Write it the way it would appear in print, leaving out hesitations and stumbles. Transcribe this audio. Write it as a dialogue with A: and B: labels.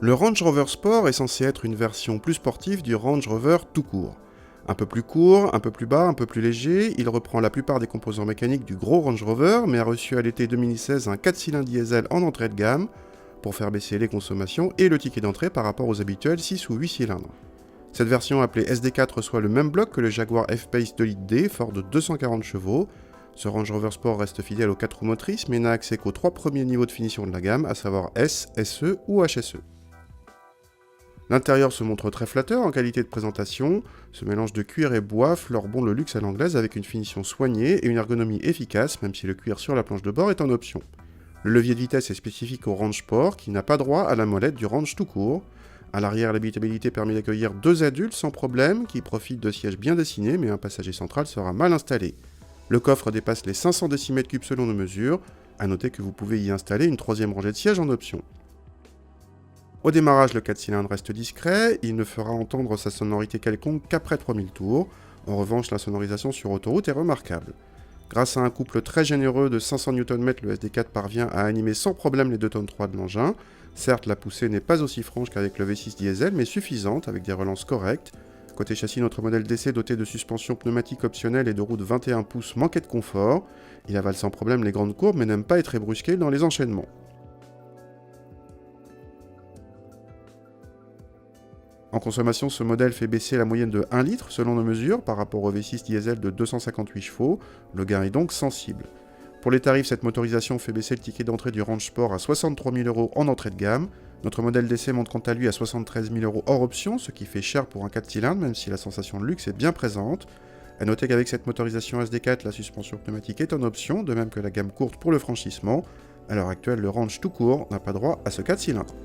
A: Le Range Rover Sport est censé être une version plus sportive du Range Rover tout court. Un peu plus court, un peu plus bas, un peu plus léger, il reprend la plupart des composants mécaniques du gros Range Rover, mais a reçu à l'été 2016 un 4 cylindres diesel en entrée de gamme, pour faire baisser les consommations et le ticket d'entrée par rapport aux habituels 6 ou 8 cylindres. Cette version appelée SD4 reçoit le même bloc que le Jaguar F-Pace 2 litres D, fort de 240 chevaux. Ce Range Rover Sport reste fidèle aux 4 roues motrices, mais n'a accès qu'aux 3 premiers niveaux de finition de la gamme, à savoir S, SE ou HSE. L'intérieur se montre très flatteur en qualité de présentation, ce mélange de cuir et bois fleure bon le luxe à l'anglaise avec une finition soignée et une ergonomie efficace, même si le cuir sur la planche de bord est en option. Le levier de vitesse est spécifique au Range Sport, qui n'a pas droit à la molette du Range tout court. À l'arrière, l'habitabilité permet d'accueillir 2 adultes sans problème, qui profitent de sièges bien dessinés, mais un passager central sera mal installé. Le coffre dépasse les 500 décimètres cubes selon nos mesures, à noter que vous pouvez y installer une 3e rangée de sièges en option. Au démarrage, le 4 cylindres reste discret, il ne fera entendre sa sonorité quelconque qu'après 3000 tours. En revanche, la sonorisation sur autoroute est remarquable. Grâce à un couple très généreux de 500 Nm, le SD4 parvient à animer sans problème les 2,3 tonnes de l'engin. Certes, la poussée n'est pas aussi franche qu'avec le V6 diesel, mais suffisante, avec des relances correctes. Côté châssis, notre modèle DC doté de suspension pneumatique optionnelle et de roues de 21 pouces manquait de confort. Il avale sans problème les grandes courbes, mais n'aime pas être ébrusqué dans les enchaînements. En consommation, ce modèle fait baisser la moyenne de 1 litre selon nos mesures par rapport au V6 diesel de 258 chevaux, le gain est donc sensible. Pour les tarifs, cette motorisation fait baisser le ticket d'entrée du Range Sport à 63 000 € en entrée de gamme. Notre modèle d'essai monte quant à lui à 73 000 € hors option, ce qui fait cher pour un 4 cylindres, même si la sensation de luxe est bien présente. A noter qu'avec cette motorisation SD4, la suspension pneumatique est en option, de même que la gamme courte pour le franchissement. À l'heure actuelle, le Range tout court n'a pas droit à ce 4 cylindres.